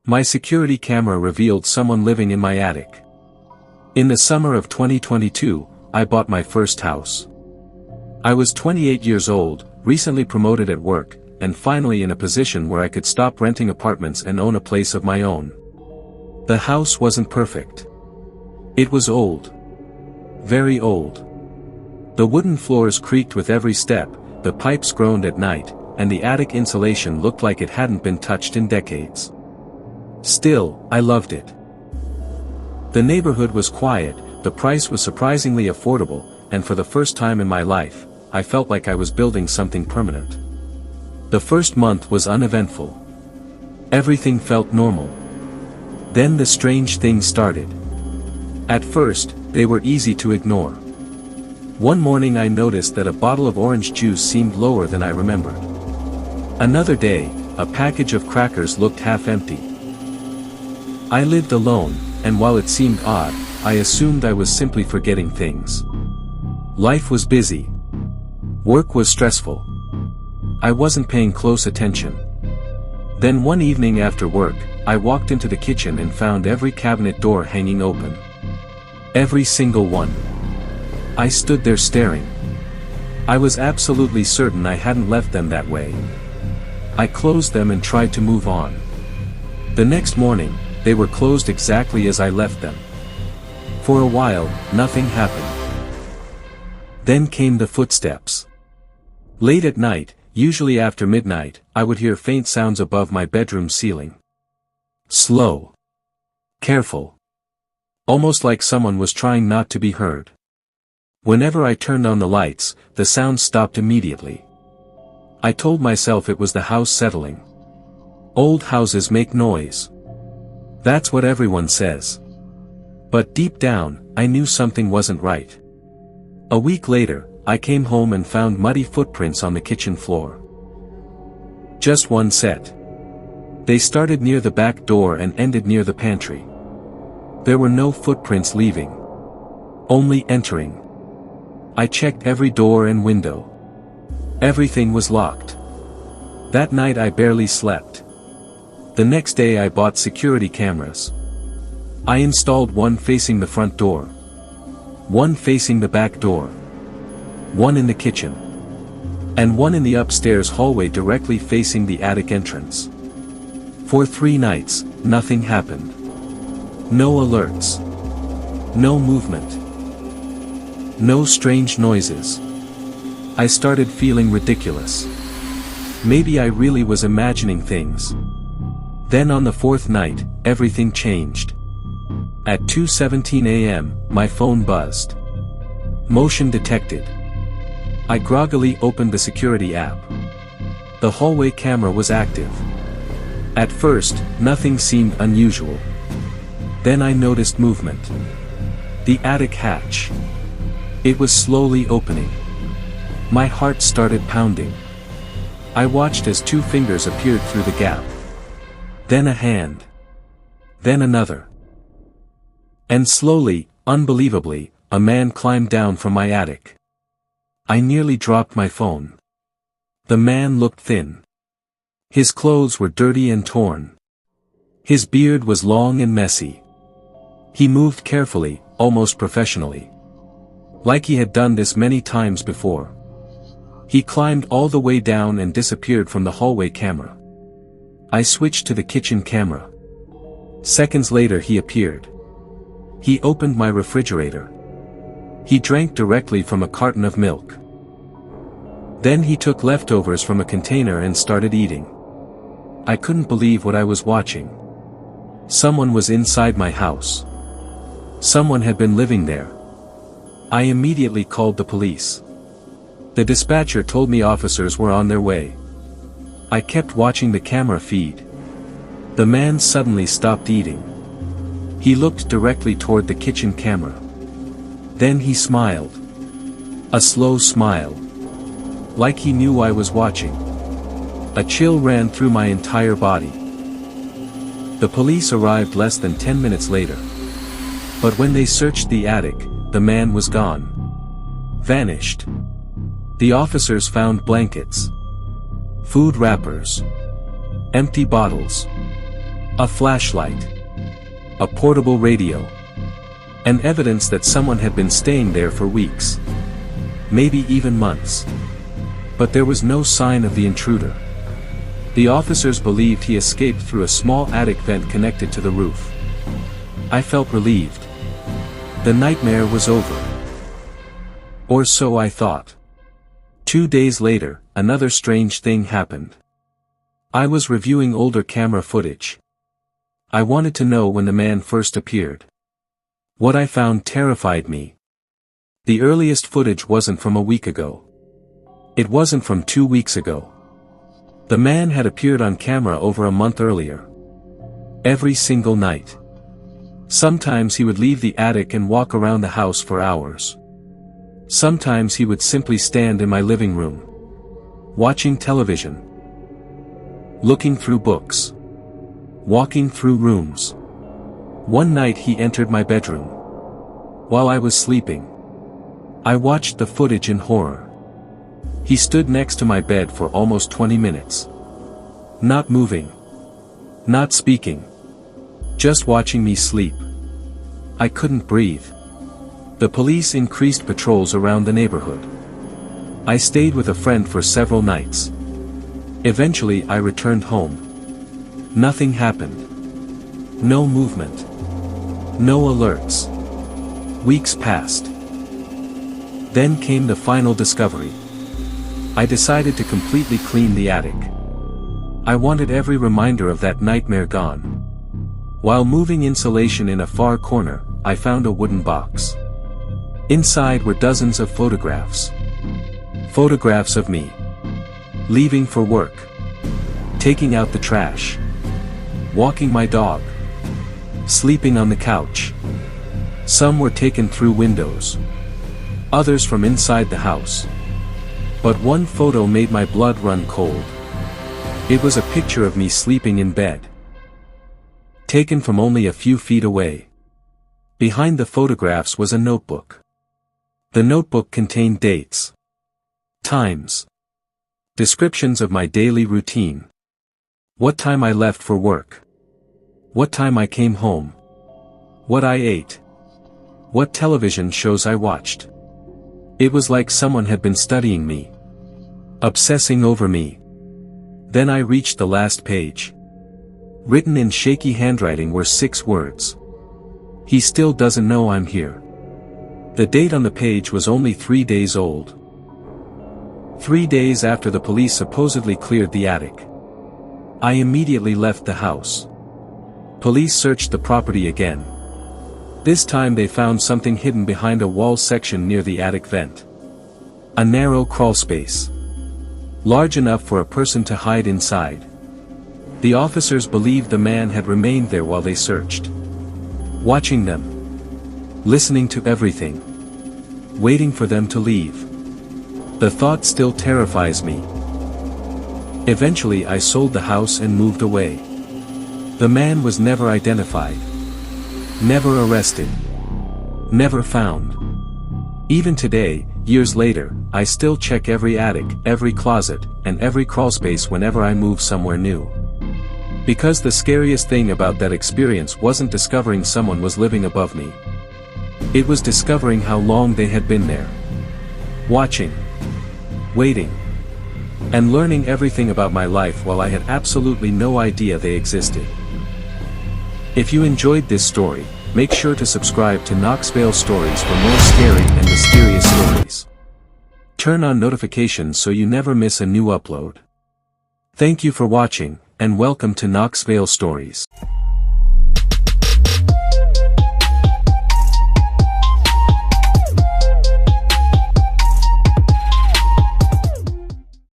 My security camera revealed someone living in my attic. In the summer of 2022, I bought my first house. I was 28 years old, recently promoted at work, and finally in a position where I could stop renting apartments and own a place of my own. The house wasn't perfect. It was old. Very old. The wooden floors creaked with every step, the pipes groaned at night, and the attic insulation looked like it hadn't been touched in decades. Still, I loved it. The neighborhood was quiet, the price was surprisingly affordable, and for the first time in my life, I felt like I was building something permanent. The first month was uneventful. Everything felt normal. Then the strange things started. At first, they were easy to ignore. One morning I noticed that a bottle of orange juice seemed lower than I remembered. Another day, a package of crackers looked half empty. I lived alone, and while it seemed odd, I assumed I was simply forgetting things. Life was busy. Work was stressful. I wasn't paying close attention. Then one evening after work, I walked into the kitchen and found every cabinet door hanging open. Every single one. I stood there staring. I was absolutely certain I hadn't left them that way. I closed them and tried to move on. The next morning, they were closed exactly as I left them. For a while, nothing happened. Then came the footsteps. Late at night, usually after midnight, I would hear faint sounds above my bedroom ceiling. Slow. Careful. Almost like someone was trying not to be heard. Whenever I turned on the lights, the sound stopped immediately. I told myself it was the house settling. Old houses make noise. That's what everyone says. But deep down, I knew something wasn't right. A week later, I came home and found muddy footprints on the kitchen floor. Just one set. They started near the back door and ended near the pantry. There were no footprints leaving. Only entering. I checked every door and window. Everything was locked. That night I barely slept. The next day I bought security cameras. I installed one facing the front door. One facing the back door. One in the kitchen. And one in the upstairs hallway directly facing the attic entrance. For 3 nights, nothing happened. No alerts. No movement. No strange noises. I started feeling ridiculous. Maybe I really was imagining things. Then on the 4th night, everything changed. At 2:17 a.m., my phone buzzed. Motion detected. I groggily opened the security app. The hallway camera was active. At first, nothing seemed unusual. Then I noticed movement. The attic hatch. It was slowly opening. My heart started pounding. I watched as 2 fingers appeared through the gap. Then a hand. Then another. And slowly, unbelievably, a man climbed down from my attic. I nearly dropped my phone. The man looked thin. His clothes were dirty and torn. His beard was long and messy. He moved carefully, almost professionally. Like he had done this many times before. He climbed all the way down and disappeared from the hallway camera. I switched to the kitchen camera. Seconds later he appeared. He opened my refrigerator. He drank directly from a carton of milk. Then he took leftovers from a container and started eating. I couldn't believe what I was watching. Someone was inside my house. Someone had been living there. I immediately called the police. The dispatcher told me officers were on their way. I kept watching the camera feed. The man suddenly stopped eating. He looked directly toward the kitchen camera. Then he smiled. A slow smile. Like he knew I was watching. A chill ran through my entire body. The police arrived less than 10 minutes later. But when they searched the attic, the man was gone. Vanished. The officers found blankets. Food wrappers. Empty bottles. A flashlight. A portable radio. And evidence that someone had been staying there for weeks. Maybe even months. But there was no sign of the intruder. The officers believed he escaped through a small attic vent connected to the roof. I felt relieved. The nightmare was over. Or so I thought. 2 days later, another strange thing happened. I was reviewing older camera footage. I wanted to know when the man first appeared. What I found terrified me. The earliest footage wasn't from a week ago. It wasn't from 2 weeks ago. The man had appeared on camera over a month earlier. Every single night. Sometimes he would leave the attic and walk around the house for hours. Sometimes he would simply stand in my living room. Watching television. Looking through books. Walking through rooms. One night he entered my bedroom. While I was sleeping. I watched the footage in horror. He stood next to my bed for almost 20 minutes. Not moving. Not speaking. Just watching me sleep. I couldn't breathe. The police increased patrols around the neighborhood. I stayed with a friend for several nights. Eventually I returned home. Nothing happened. No movement. No alerts. Weeks passed. Then came the final discovery. I decided to completely clean the attic. I wanted every reminder of that nightmare gone. While moving insulation in a far corner, I found a wooden box. Inside were dozens of photographs. Photographs of me. Leaving for work. Taking out the trash. Walking my dog. Sleeping on the couch. Some were taken through windows. Others from inside the house. But one photo made my blood run cold. It was a picture of me sleeping in bed. Taken from only a few feet away. Behind the photographs was a notebook. The notebook contained dates. Times. Descriptions of my daily routine. What time I left for work. What time I came home. What I ate. What television shows I watched. It was like someone had been studying me. Obsessing over me. Then I reached the last page. Written in shaky handwriting were 6 words. He still doesn't know I'm here. The date on the page was only 3 days old. 3 days after the police supposedly cleared the attic. I immediately left the house. Police searched the property again. This time they found something hidden behind a wall section near the attic vent. A narrow crawl space. Large enough for a person to hide inside. The officers believed the man had remained there while they searched. Watching them. Listening to everything. Waiting for them to leave. The thought still terrifies me. Eventually I sold the house and moved away. The man was never identified. Never arrested. Never found. Even today, years later, I still check every attic, every closet, and every crawlspace whenever I move somewhere new. Because the scariest thing about that experience wasn't discovering someone was living above me. It was discovering how long they had been there. Watching. Waiting. And learning everything about my life while I had absolutely no idea they existed. If you enjoyed this story, make sure to subscribe to Noxvale Stories for more scary and mysterious stories. Turn on notifications so you never miss a new upload. Thank you for watching, and welcome to Noxvale Stories.